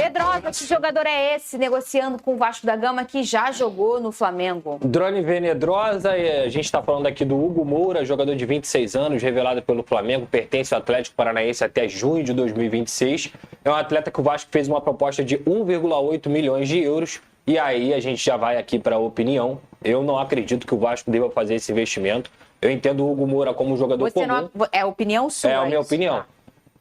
Pedrosa, que jogador é esse negociando com o Vasco da Gama que já jogou no Flamengo? Drone Venedrosa, a gente está falando aqui do Hugo Moura, jogador de 26 anos, revelado pelo Flamengo, pertence ao Atlético Paranaense até junho de 2026. É um atleta que o Vasco fez uma proposta de 1,8 milhões de euros. E aí a gente já vai aqui para a opinião. Eu não acredito que o Vasco deva fazer esse investimento. Eu entendo o Hugo Moura como um jogador comum. Não, é opinião sua? É a minha opinião.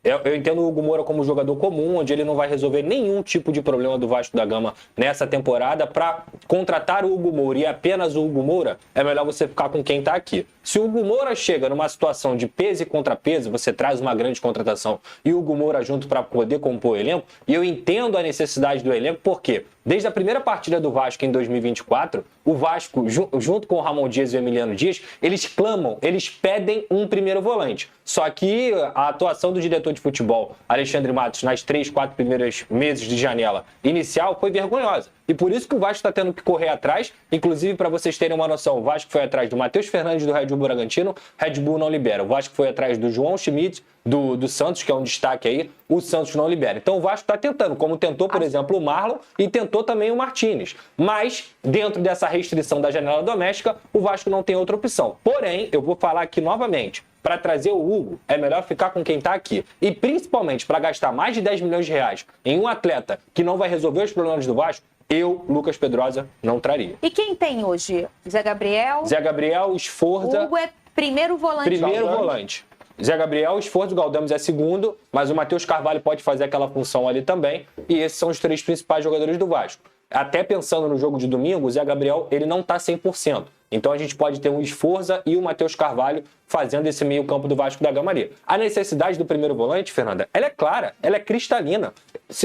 Eu entendo o Hugo Moura como jogador comum, onde ele não vai resolver nenhum tipo de problema do Vasco da Gama nessa temporada. Para contratar o Hugo Moura e apenas o Hugo Moura, é melhor você ficar com quem está aqui. Se o Hugo Moura chega numa situação de peso e contrapeso, você traz uma grande contratação e o Hugo Moura junto para poder compor o elenco, e eu entendo a necessidade do elenco, porque desde a primeira partida do Vasco em 2024, o Vasco, junto com o Ramon Dias e o Emiliano Dias, eles clamam, eles pedem um primeiro volante. Só que a atuação do diretor de futebol, Alexandre Matos, nas 3-4 primeiros meses de janela inicial foi vergonhosa. E por isso que o Vasco está tendo que correr atrás. Inclusive, para vocês terem uma noção, o Vasco foi atrás do Matheus Fernandes do Red Bull Bragantino, Red Bull não libera. O Vasco foi atrás do João Schmidt, do Santos, que é um destaque aí, o Santos não libera. Então o Vasco está tentando, como tentou, por exemplo, o Marlon e tentou também o Martínez. Mas, dentro dessa restrição da janela doméstica, o Vasco não tem outra opção. Porém, eu vou falar aqui novamente, para trazer o Hugo, é melhor ficar com quem está aqui. E principalmente para gastar mais de 10 milhões de reais em um atleta que não vai resolver os problemas do Vasco, eu, Lucas Pedrosa, não traria. E quem tem hoje? Zé Gabriel? Zé Gabriel, Sforza. O Hugo é primeiro volante. Primeiro volante. Zé Gabriel, Sforza, o Galdamos é segundo, mas o Matheus Carvalho pode fazer aquela função ali também. E esses são os três principais jogadores do Vasco. Até pensando no jogo de domingo, o Zé Gabriel ele não está 100%. Então a gente pode ter um Sforza e o Matheus Carvalho fazendo esse meio campo do Vasco da Gama ali. A necessidade do primeiro volante, Fernanda, ela é clara, ela é cristalina.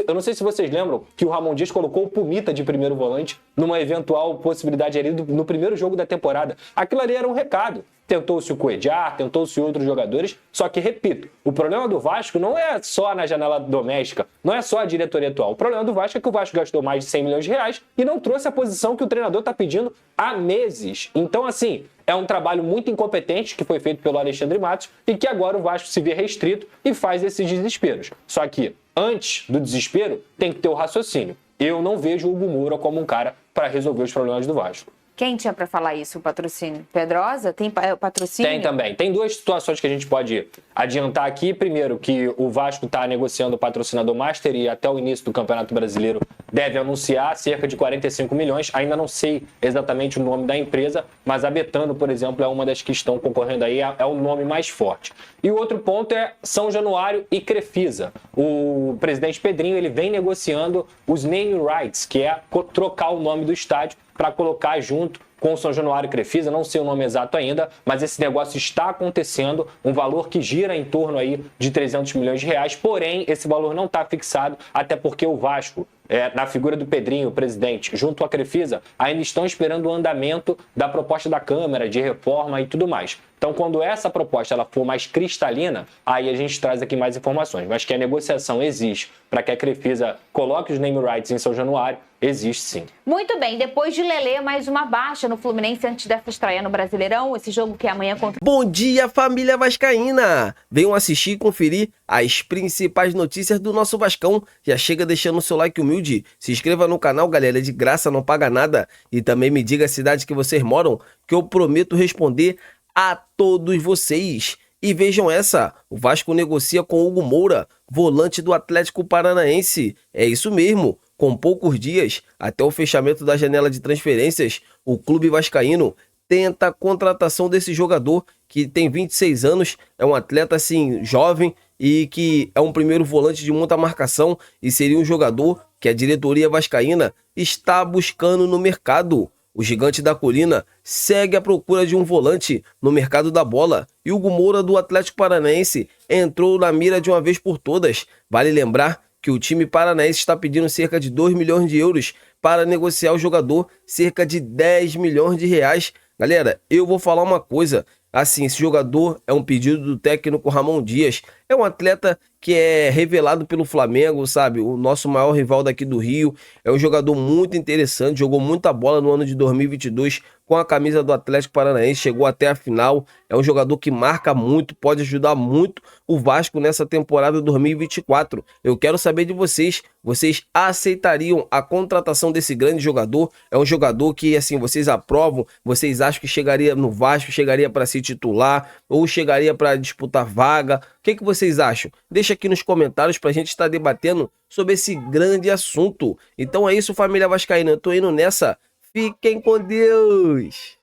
Eu não sei se vocês lembram que o Ramon Dias colocou o Pumita de primeiro volante numa eventual possibilidade ali no primeiro jogo da temporada. Aquilo ali era um recado. Tentou-se o Cuéllar, tentou-se outros jogadores, só que, repito, o problema do Vasco não é só na janela doméstica, não é só a diretoria atual. O problema do Vasco é que o Vasco gastou mais de 100 milhões de reais e não trouxe a posição que o treinador está pedindo há meses. Então, assim, é um trabalho muito incompetente que foi feito pelo Alexandre Matos e que agora o Vasco se vê restrito e faz esses desesperos. Só que, antes do desespero, tem que ter o raciocínio. Eu não vejo o Hugo Moura como um cara para resolver os problemas do Vasco. Quem tinha para falar isso, o patrocínio? Pedrosa? Tem patrocínio? Tem também. Tem duas situações que a gente pode adiantar aqui. Primeiro, que o Vasco está negociando o patrocinador Master e até o início do Campeonato Brasileiro deve anunciar cerca de 45 milhões. Ainda não sei exatamente o nome da empresa, mas a Betano, por exemplo, é uma das que estão concorrendo aí, é o nome mais forte. E o outro ponto é São Januário e Crefisa. O presidente Pedrinho ele vem negociando os name rights, que é trocar o nome do estádio para colocar junto com o São Januário e Crefisa, não sei o nome exato ainda, mas esse negócio está acontecendo, um valor que gira em torno aí de 300 milhões de reais, porém esse valor não está fixado, até porque o Vasco, na figura do Pedrinho, o presidente, junto à Crefisa, ainda estão esperando o andamento da proposta da Câmara, de reforma e tudo mais. Então, quando essa proposta ela for mais cristalina, aí a gente traz aqui mais informações. Mas que a negociação existe para que a Crefisa coloque os name rights em São Januário, existe sim. Muito bem, depois de Lelê, mais uma baixa no Fluminense antes dessa estreia no Brasileirão, esse jogo que é amanhã contra... Bom dia, família vascaína! Venham assistir e conferir as principais notícias do nosso Vascão. Já chega deixando o seu like humilde, se inscreva no canal, galera, é de graça, não paga nada. E também me diga a cidade que vocês moram, que eu prometo responder a todos vocês. E vejam essa, o Vasco negocia com Hugo Moura, volante do Atlético Paranaense. É isso mesmo, com poucos dias até o fechamento da janela de transferências, o clube vascaíno tenta a contratação desse jogador que tem 26 anos, é um atleta assim jovem e que é um primeiro volante de muita marcação e seria um jogador que a diretoria vascaína está buscando no mercado. O gigante da colina segue à procura de um volante no mercado da bola e o Hugo Moura do Atlético Paranaense entrou na mira de uma vez por todas. Vale lembrar que o time paranaense está pedindo cerca de 2 milhões de euros para negociar o jogador, cerca de 10 milhões de reais. Galera, eu vou falar uma coisa, assim, esse jogador é um pedido do técnico Ramon Dias, É um atleta que é revelado pelo Flamengo, sabe? O nosso maior rival daqui do Rio. É um jogador muito interessante, jogou muita bola no ano de 2022 com a camisa do Atlético Paranaense, chegou até a final. É um jogador que marca muito, pode ajudar muito o Vasco nessa temporada 2024. Eu quero saber de vocês, vocês aceitariam a contratação desse grande jogador? É um jogador que, assim, vocês aprovam? Vocês acham que chegaria no Vasco, chegaria para ser titular ou chegaria para disputar vaga? O que vocês acham? Deixa aqui nos comentários para a gente estar debatendo sobre esse grande assunto. Então é isso, família vascaína. Eu tô indo nessa. Fiquem com Deus!